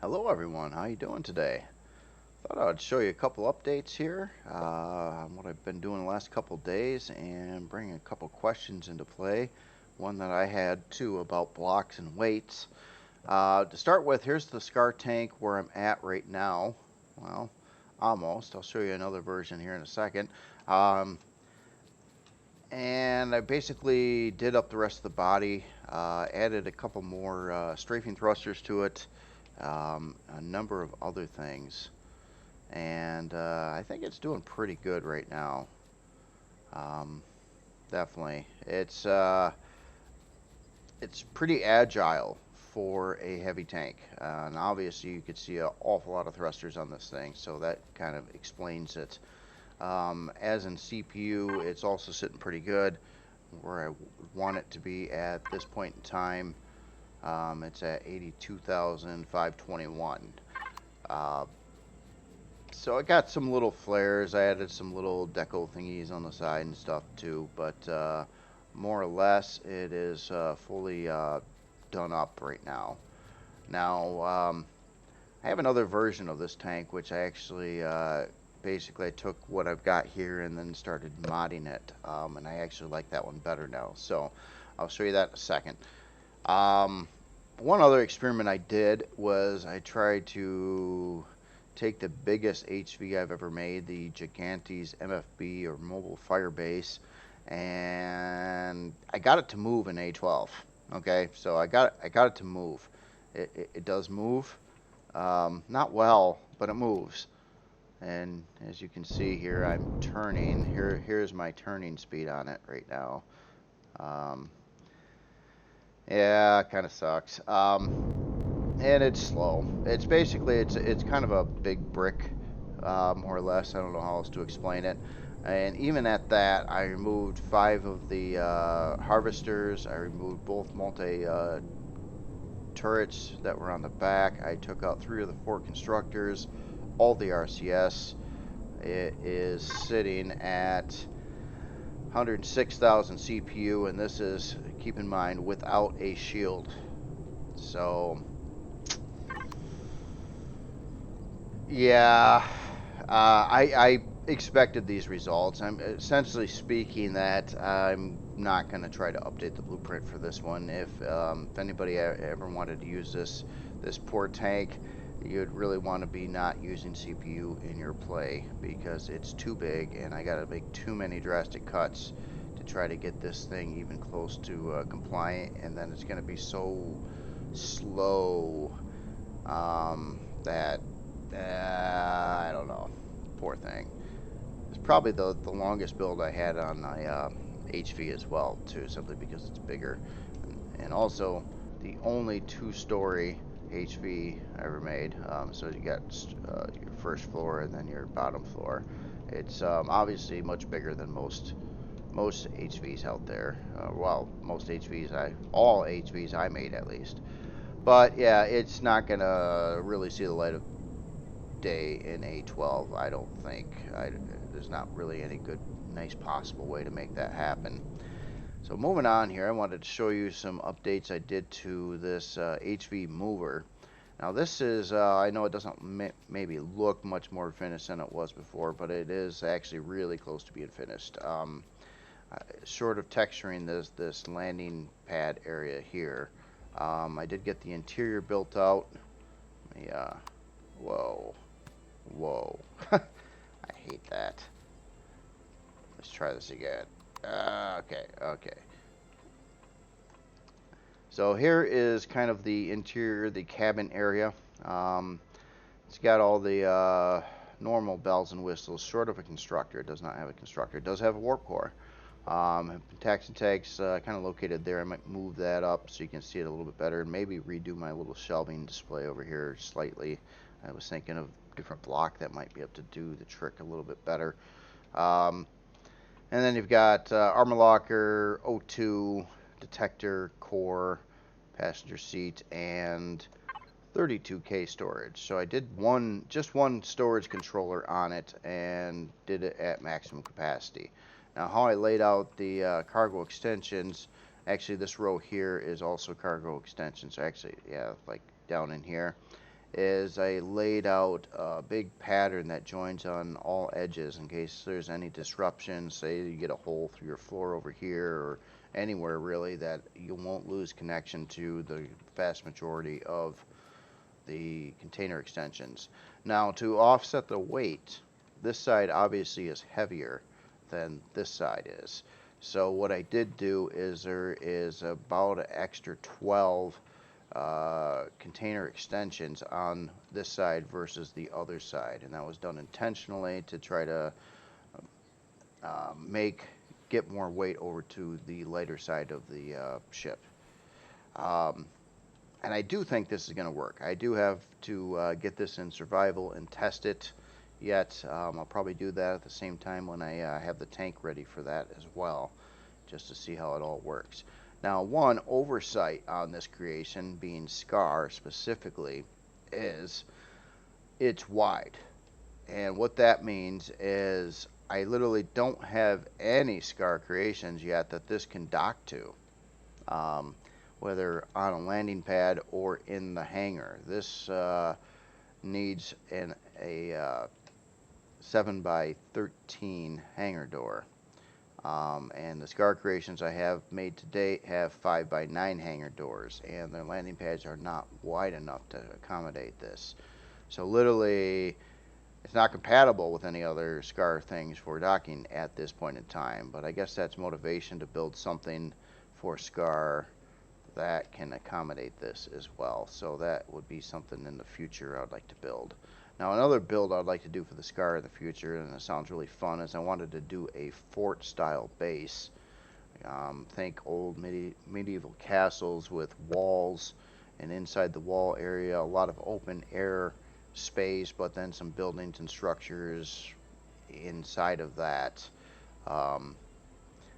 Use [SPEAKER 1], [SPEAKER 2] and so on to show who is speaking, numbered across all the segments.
[SPEAKER 1] Hello everyone, how you doing today? Thought I'd show you a couple updates here on what I've been doing the last couple days and bring a couple questions into play. One that I had too about blocks and weights. To start with, here's the Skaar tank where I'm at right now. Well, almost. I'll show you another version here in a second. Um, and I basically did up the rest of the body, added a couple more strafing thrusters to it, a number of other things. And I think it's doing pretty good right now. Um, Definitely, it's pretty agile for a heavy tank, and obviously you could see an awful lot of thrusters on this thing, so that kind of explains it. As in CPU, it's also sitting pretty good where I want it to be at this point in time. It's at 82,521. Uh, So I got some little flares. I added some little deco thingies on the side and stuff too, but more or less it is fully done up right now. Now I have another version of this tank, which I actually basically I took what I've got here and then started modding it, and I actually like that one better now. So I'll show you that in a second. Um, One other experiment I did was I tried to take the biggest HV I've ever made, the Gigantes MFB or Mobile Fire Base, and I got it to move in A12. Okay, so I got it to move. It does move, not well, but it moves. And as you can see here, I'm turning. Here's my turning speed on it right now. Um, yeah, kind of sucks. And it's slow. It's basically it's kind of a big brick, more or less. I don't know how else to explain it. And even at that, I removed 5 of the harvesters. I removed both multi turrets that were on the back. I took out 3 of the 4 constructors, all the RCS. It is sitting at 106,000 CPU, and this is, keep in mind, without a shield. So yeah, I expected these results. I'm essentially speaking that I'm not going to try to update the blueprint for this one. If anybody ever wanted to use this poor tank, you'd really want to be not using CPU in your play because it's too big, and I got to make too many drastic cuts to try to get this thing even close to compliant, and then it's going to be so slow that I don't know. Poor thing. It's probably the longest build I had on my HV as well, too, simply because it's bigger. And also, the only 2-story HV I ever made. So you got your first floor and then your bottom floor. It's obviously much bigger than most HVs out there. Well, all HVs I made at least. But yeah, it's not gonna really see the light of day in A12, I don't think. There's not really any good, nice possible way to make that happen. So moving on here, I wanted to show you some updates I did to this HV mover. Now this is, I know it doesn't maybe look much more finished than it was before, but it is actually really close to being finished. Short of texturing this landing pad area here. I did get the interior built out. Yeah, whoa. Whoa. I hate that. Let's try this again. Okay. So here is kind of the interior, the cabin area. It's got all the normal bells and whistles, short of a constructor. It does not have a constructor. It does have a warp core. Tax and tags kind of located there. I might move that up so you can see it a little bit better, and maybe redo my little shelving display over here slightly. I was thinking of different block that might be able to do the trick a little bit better. And then you've got armor locker, O2, detector, core, passenger seat, and 32K storage. So I did just one storage controller on it and did it at maximum capacity. Now how I laid out the cargo extensions, actually this row here is also cargo extensions. So actually, yeah, like down in here. is I laid out a big pattern that joins on all edges in case there's any disruption. Say you get a hole through your floor over here or anywhere really, that you won't lose connection to the vast majority of the container extensions. Now, to offset the weight, this side obviously is heavier than this side is. So what I did do is there is about an extra 12 container extensions on this side versus the other side, and that was done intentionally to try to get more weight over to the lighter side of the ship. And I do think this is going to work. I do have to get this in survival and test it yet. I'll probably do that at the same time when I have the tank ready for that as well, just to see how it all works. Now, one oversight on this creation, being Skaar specifically, is it's wide. And what that means is I literally don't have any Skaar creations yet that this can dock to. Whether on a landing pad or in the hangar. This needs a 7 by 13 hangar door. And the Skaar creations I have made to date have 5 by 9 hangar doors, and their landing pads are not wide enough to accommodate this. So literally, it's not compatible with any other Skaar things for docking at this point in time, but I guess that's motivation to build something for Skaar that can accommodate this as well. So that would be something in the future I'd like to build. Now, another build I'd like to do for the Skaar in the future, and it sounds really fun, is I wanted to do a fort style base. Think old medieval castles with walls, and inside the wall area a lot of open air space, but then some buildings and structures inside of that.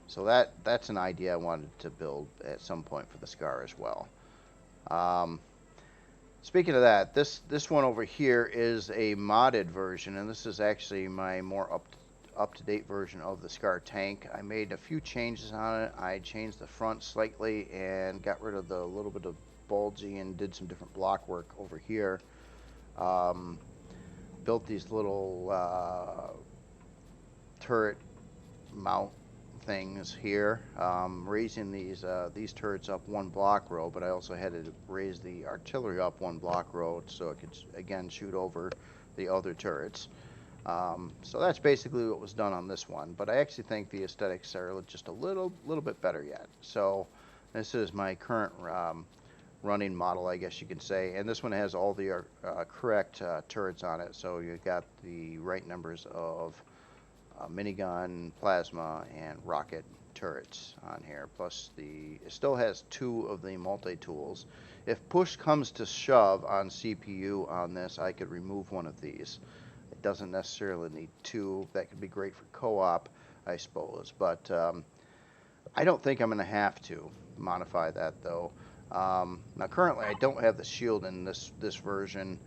[SPEAKER 1] So that's an idea I wanted to build at some point for the Skaar as well. Speaking of that, this one over here is a modded version, and this is actually my more up-to-date version of the Skaar tank. I made a few changes on it. I changed the front slightly and got rid of the little bit of bulgy and did some different block work over here. Built these little turret mount things here, raising these turrets up one block row, but I also had to raise the artillery up one block row so it could again shoot over the other turrets. So that's basically what was done on this one, but I actually think the aesthetics are just a little bit better yet. So this is my current running model, I guess you can say, and this one has all the correct turrets on it, so you got the right numbers of minigun, plasma, and rocket turrets on here. Plus, it still has 2 of the multi-tools. If push comes to shove on CPU on this, I could remove one of these. It doesn't necessarily need 2. That could be great for co-op, I suppose. But I don't think I'm going to have to modify that, though. Now, currently, I don't have the shield in this version.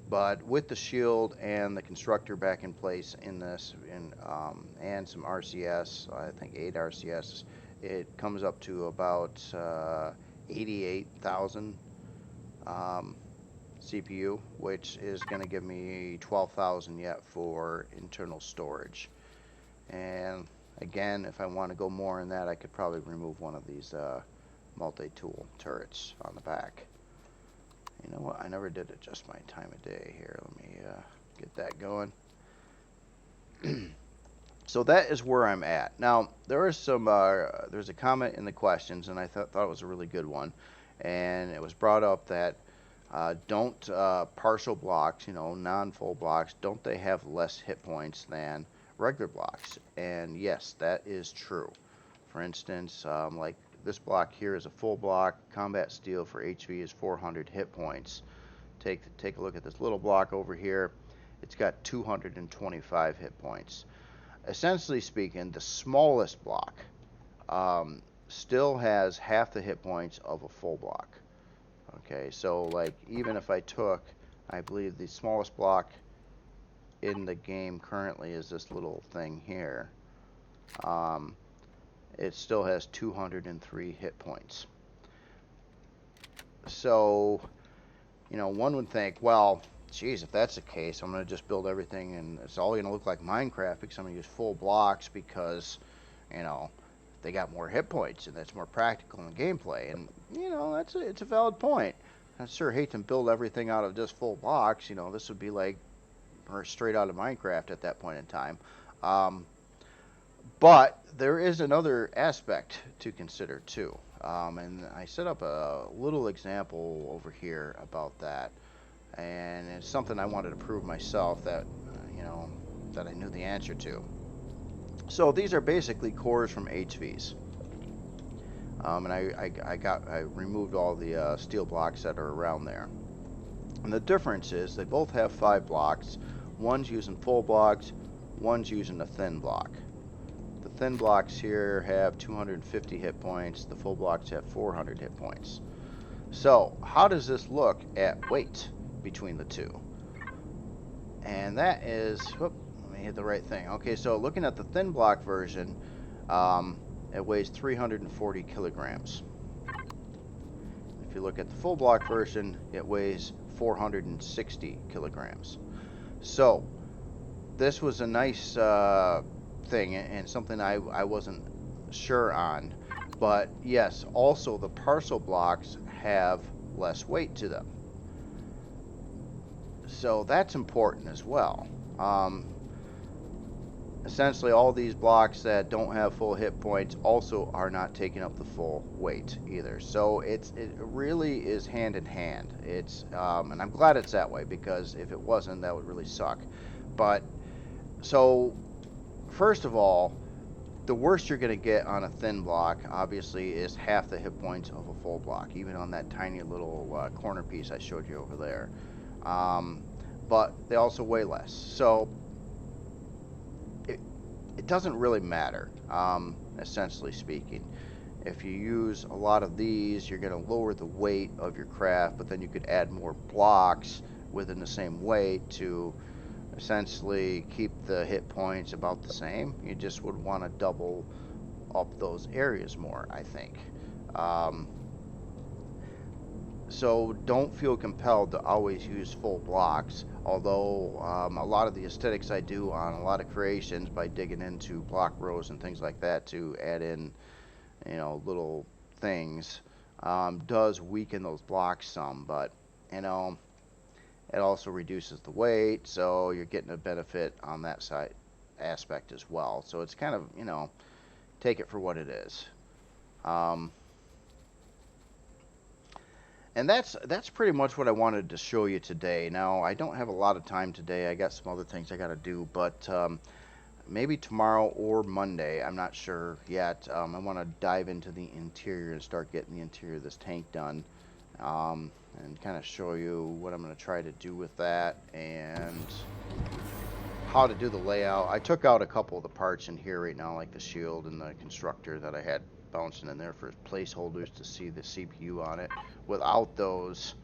[SPEAKER 1] But with the shield and the constructor back in place in this, and some RCS, I think 8 RCS, it comes up to about 88,000 CPU, which is going to give me 12,000 yet for internal storage. And again, if I want to go more in that, I could probably remove one of these multi-tool turrets on the back. You know what? I never did adjust my time of day here. Let me get that going. So that is where I'm at. Now, there is some, there's a comment in the questions, and I thought it was a really good one. And it was brought up that don't partial blocks, non-full blocks, don't they have less hit points than regular blocks? And yes, that is true. For instance, like this block here is a full block. Combat steel for HV is 400 hit points. Take a look at this little block over here. It's got 225 hit points. Essentially speaking, the smallest block still has half the hit points of a full block. Okay, so like even if I took, I believe the smallest block in the game currently is this little thing here. It still has 203 hit points. So You know, one would think, well, geez, if that's the case, I'm going to just build everything and it's all going to look like Minecraft because I'm going to use full blocks because, you know, they got more hit points and that's more practical in the gameplay. And, you know, it's a valid point. I sure hate to build everything out of just full blocks. You know, this would be like straight out of Minecraft at that point in time. Um, but there is another aspect to consider too. And I set up a little example over here about that. And it's something I wanted to prove myself that, you know, that I knew the answer to. So these are basically cores from HVs. And I removed all the steel blocks that are around there. And the difference is they both have 5 blocks. One's using full blocks, one's using a thin block. The thin blocks here have 250 hit points, the full blocks have 400 hit points. So, how does this look at weight between the two? And that is, whoop, let me hit the right thing. Okay, so looking at the thin block version, it weighs 340 kilograms. If you look at the full block version, it weighs 460 kilograms. So, this was a nice thing and something I wasn't sure on. But yes, also the parcel blocks have less weight to them. So that's important as well. Essentially, all these blocks that don't have full hit points also are not taking up the full weight either. So it really is hand in hand. And I'm glad it's that way because if it wasn't, that would really suck. But so first of all, the worst you're going to get on a thin block, obviously, is half the hit points of a full block, even on that tiny little corner piece I showed you over there. But they also weigh less. So it doesn't really matter, essentially speaking. If you use a lot of these, you're going to lower the weight of your craft, but then you could add more blocks within the same weight to essentially keep the hit points about the same. You just would want to double up those areas more, I think. So don't feel compelled to always use full blocks, although a lot of the aesthetics I do on a lot of creations by digging into block rows and things like that to add in, you know, little things, does weaken those blocks some, but, you know, it also reduces the weight, so you're getting a benefit on that side aspect as well. So it's kind of, you know, take it for what it is. And that's pretty much what I wanted to show you today. Now, I don't have a lot of time today. I got some other things I got to do, but maybe tomorrow or Monday, I'm not sure yet. I want to dive into the interior and start getting the interior of this tank done. And kind of show you what I'm going to try to do with that and how to do the layout. I took out a couple of the parts in here right now, like the shield and the constructor that I had bouncing in there for placeholders to see the CPU on it. Without those,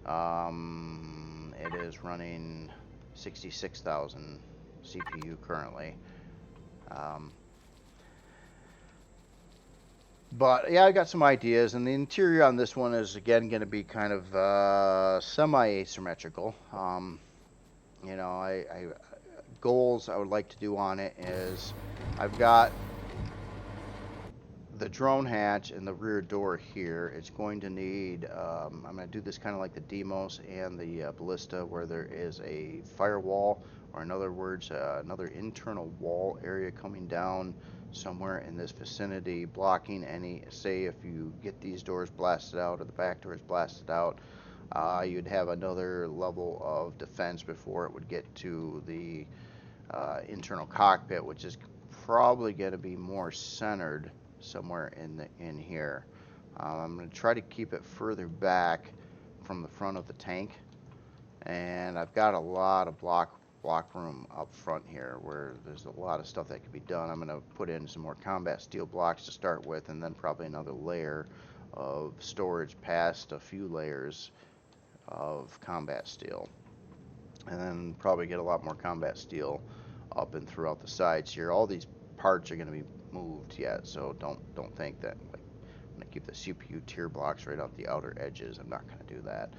[SPEAKER 1] it is running 66,000 CPU currently. But yeah, I got some ideas, and the interior on this one is again going to be kind of semi-asymmetrical. You know, I goals I would like to do on it is I've got the drone hatch and the rear door here. It's going to need, I'm going to do this kind of like the Demos and the Ballista, where there is a firewall, or in other words, another internal wall area coming down somewhere in this vicinity, blocking any, say if you get these doors blasted out or the back doors blasted out, you'd have another level of defense before it would get to the internal cockpit, which is probably going to be more centered somewhere in here. I'm going to try to keep it further back from the front of the tank, and I've got a lot of block room up front here where there's a lot of stuff that could be done. I'm going to put in some more combat steel blocks to start with, and then probably another layer of storage past a few layers of combat steel, and then probably get a lot more combat steel up and throughout the sides here. All these parts are going to be moved yet, so don't think that like I'm going to keep the CPU tier blocks right off the outer edges. I'm not going to do that.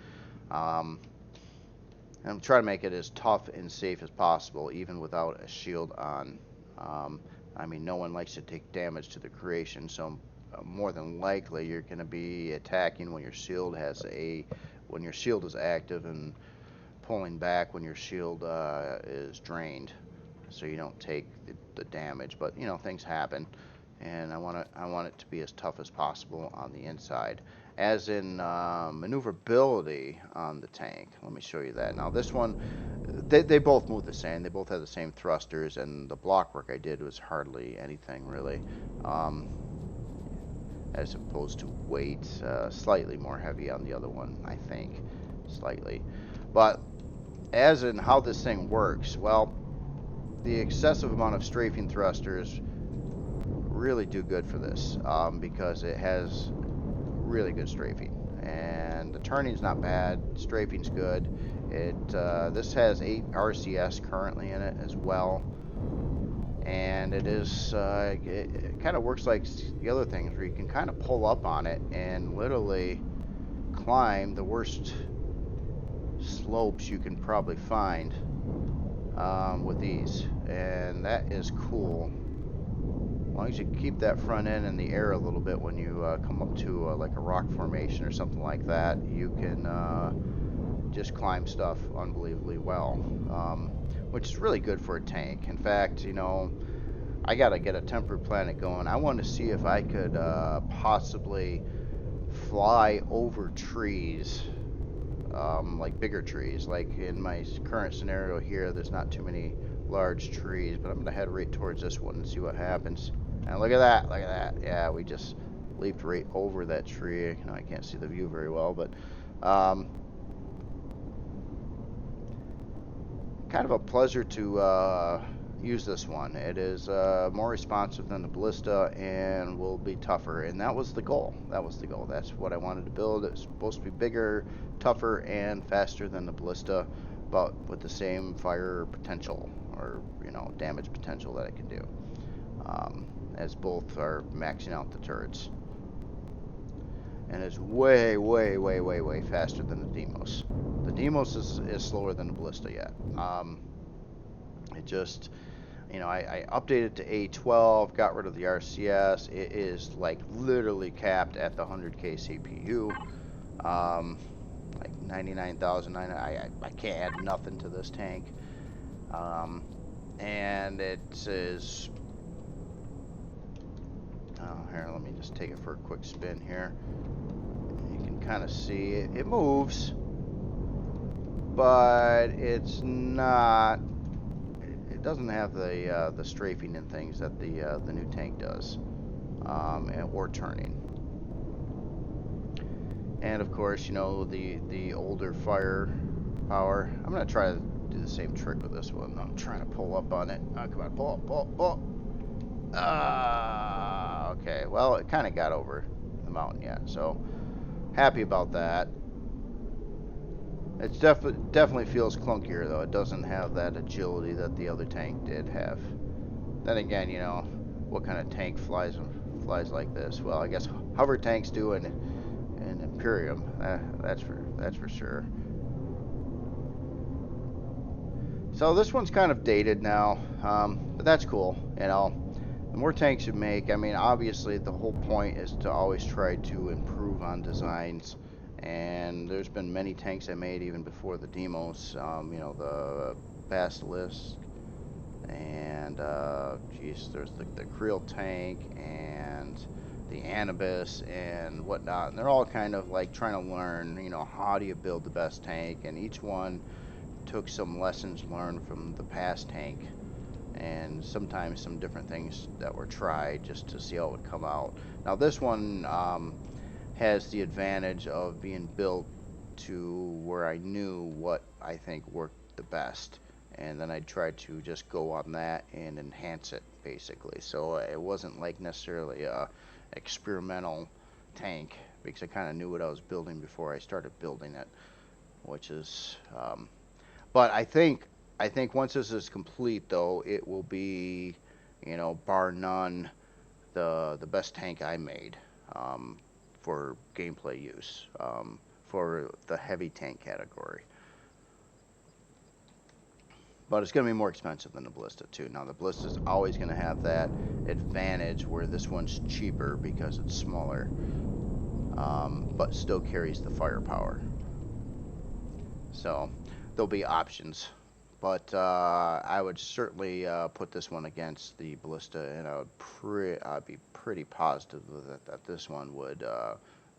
[SPEAKER 1] Um, and I'm trying to make it as tough and safe as possible, even without a shield on. Um, I mean, no one likes to take damage to the creation, so more than likely you're going to be attacking when your shield when your shield is active, and pulling back when your shield is drained, so you don't take the damage. But you know, things happen, and I want it to be as tough as possible on the inside. As in maneuverability on the tank. Let me show you that. Now this one, they both move the same. They both have the same thrusters, and the block work I did was hardly anything really. Um, as opposed to weight, slightly more heavy on the other one, I think, slightly. But as in how this thing works, well, the excessive amount of strafing thrusters really do good for this, because it has really good strafing, and the turning's not bad, strafing's good. This has 8 RCS currently in it as well, and it kind of works like the other things where you can kind of pull up on it and literally climb the worst slopes you can probably find with ease, and that is cool. As long as you keep that front end in the air a little bit when you come up to like a rock formation or something like that, you can just climb stuff unbelievably well, which is really good for a tank. In fact, you know, I gotta get a tempered planet going. I want to see if I could possibly fly over trees, like bigger trees. Like in my current scenario here, there's not too many large trees, but I'm gonna head right towards this one and see what happens. And look at that, look at that. Yeah, we just leaped right over that tree. You know, I can't see the view very well, but kind of a pleasure to use this one. It is more responsive than the Ballista and will be tougher, and that was the goal. That was the goal. That's what I wanted to build. It was supposed to be bigger, tougher, and faster than the Ballista, but with the same fire potential, or you know, damage potential that it can do, as both are maxing out the turrets. And it's way, way, way, way, way faster than the Demos. The Demos is slower than the Ballista yet. It just, you know, I updated to A12, got rid of the RCS. It is like literally capped at the 100K CPU. Like 99,000. I can't add nothing to this tank. And it is. Oh, here, let me just take it for a quick spin here. You can kind of see it. It moves, but it's not. It doesn't have the strafing and things that the new tank does, or turning. And of course, you know, the older fire power. I'm gonna try to do the same trick with this one. I'm trying to pull up on it. Oh, come on, pull up, pull up, pull up. Ah, okay. Well, it kind of got over the mountain yet, so happy about that. It's definitely feels clunkier though. It doesn't have that agility that the other tank did have. Then again, you know, what kind of tank flies like this? Well, I guess hover tanks do in Empyrion. That's for sure. So this one's kind of dated now, but that's cool. You know, the more tanks you make, I mean, obviously the whole point is to always try to improve on designs. And there's been many tanks I made even before the demos. You know, the Basilisk, and geez, there's the Creel tank and the Anubis and whatnot. And they're all kind of like trying to learn, you know, how do you build the best tank, and each one took some lessons learned from the past tank, and sometimes some different things that were tried just to see how it would come out. Now this one has the advantage of being built to where I knew what I think worked the best, and then I tried to just go on that and enhance it basically. So it wasn't like necessarily a experimental tank, because I kind of knew what I was building before I started building it, which is but I think once this is complete though, it will be, you know, bar none, the best tank I made, for gameplay use, for the heavy tank category. But it's going to be more expensive than the Ballista too. Now the Ballista is always going to have that advantage where this one's cheaper because it's smaller, but still carries the firepower. So there'll be options. But I would certainly put this one against the Ballista, and I'd be pretty positive that this one would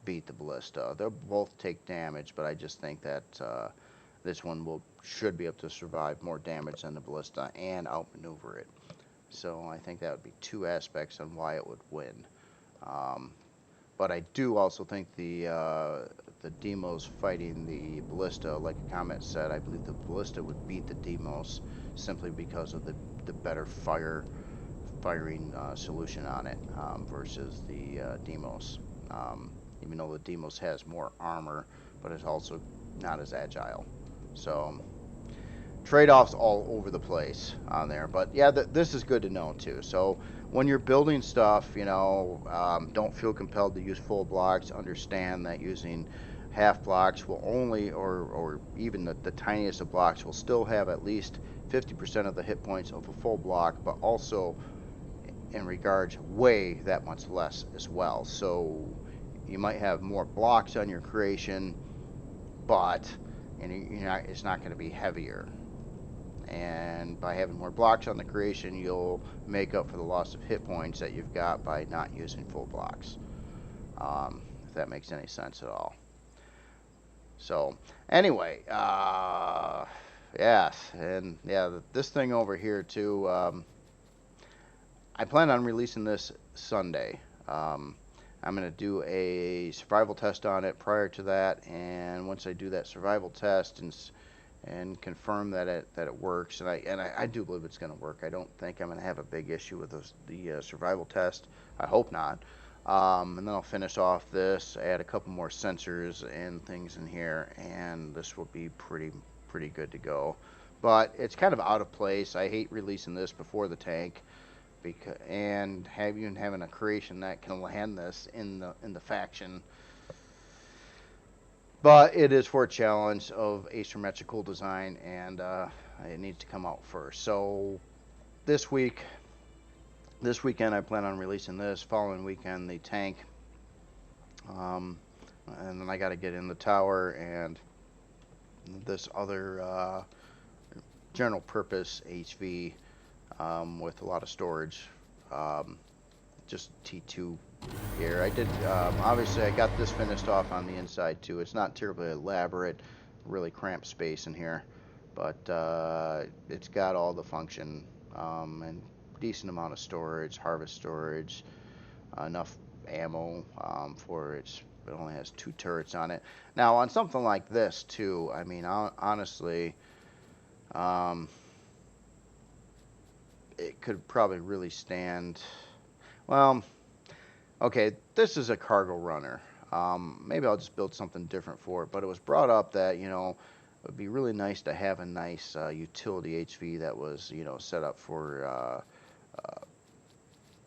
[SPEAKER 1] beat the Ballista. They'll both take damage, but I just think that this one should be able to survive more damage than the Ballista and outmaneuver it. So I think that would be two aspects on why it would win. But I do also think the Demos fighting the Ballista, like a comment said, I believe the Ballista would beat the Demos simply because of the better firing solution on it versus the Demos. Even though the Demos has more armor, but it's also not as agile. So trade-offs all over the place on there. But yeah, this is good to know too. So when you're building stuff, you know, don't feel compelled to use full blocks. Understand that using half blocks will only, or even the tiniest of blocks will still have at least 50% of the hit points of a full block, but also in regards weigh that much less as well. So you might have more blocks on your creation, but it's not going to be heavier. And by having more blocks on the creation, you'll make up for the loss of hit points that you've got by not using full blocks. If that makes any sense at all. So, anyway, yes, and yeah, this thing over here too, I plan on releasing this Sunday. I'm going to do a survival test on it prior to that, and once I do that survival test and confirm that it works, and I do believe it's going to work. I don't think I'm going to have a big issue with the survival test. I hope not. And then I'll finish off this, add a couple more sensors and things in here, and this will be pretty good to go. But it's kind of out of place. I hate releasing this before the tank, and having a creation that can land this in the faction. But it is for a challenge of asymmetrical design, and it needs to come out first. So this weekend I plan on releasing this. Following weekend the tank, and then I got to get in the tower and this other general purpose HV with a lot of storage, just T2 here. I did obviously I got this finished off on the inside too. It's not terribly elaborate, really cramped space in here, but it's got all the function and decent amount of storage, harvest storage, enough ammo for it only has 2 turrets on it. Now on something like this too, I mean honestly, it could probably really stand, well, okay, this is a cargo runner. Maybe I'll just build something different for it, but it was brought up that, you know, it would be really nice to have a nice utility HV that was, you know, set up for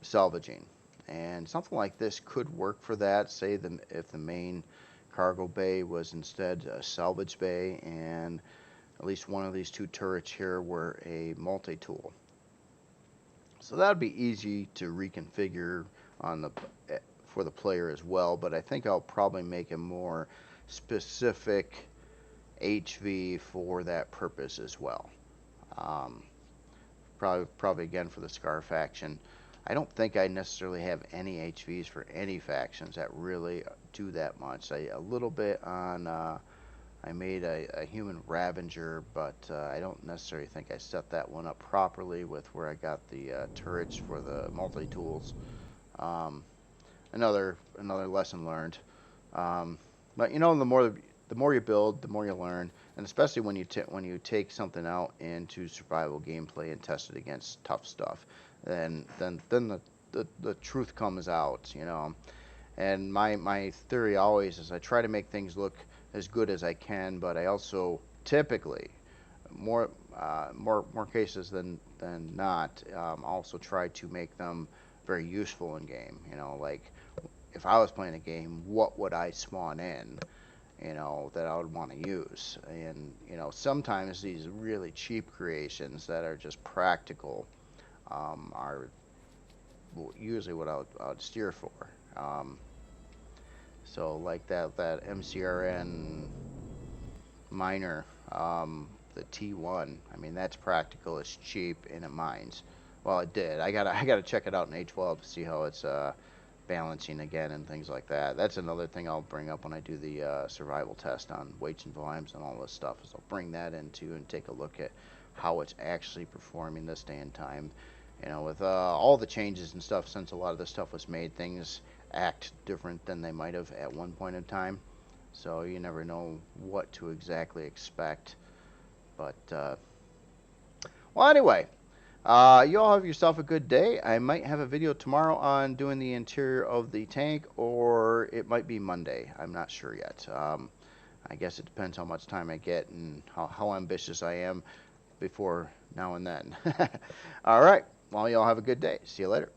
[SPEAKER 1] salvaging, and something like this could work for that. Say if the main cargo bay was instead a salvage bay, and at least one of these 2 turrets here were a multi-tool. So that would be easy to reconfigure on for the player as well, but I think I'll probably make a more specific HV for that purpose as well. Probably again for the Skaar faction. I don't think I necessarily have any HVs for any factions that really do that much. A little bit on, I made a human Ravager, but I don't necessarily think I set that one up properly with where I got the turrets for the multi-tools. Another lesson learned. But you know, the more you build, the more you learn, and especially when you take something out into survival gameplay and test it against tough stuff, then the truth comes out, you know. And my theory always is I try to make things look as good as I can, but I also typically more cases than not also try to make them very useful in game. You know, like if I was playing a game, what would I spawn in? you know, that I would want to use. And, you know, sometimes these really cheap creations that are just practical are usually what I would steer for. Um, so like that MCRN miner, the T1. I mean, that's practical, it's cheap, and it mines. Well, it did. I gotta check it out in A12 to see how it's balancing again and things like that. That's another thing I'll bring up when I do the survival test on weights and volumes and all this stuff. Is I'll bring that into and take a look at how it's actually performing this day and time. You know, with all the changes and stuff since a lot of this stuff was made, things act different than they might have at one point in time. So you never know what to exactly expect. But, well, anyway, you all have yourself a good day. I might have a video tomorrow on doing the interior of the tank, or it might be Monday. I'm not sure yet. I guess it depends how much time I get and how ambitious I am before now and then. All right. Well, you all have a good day. See you later.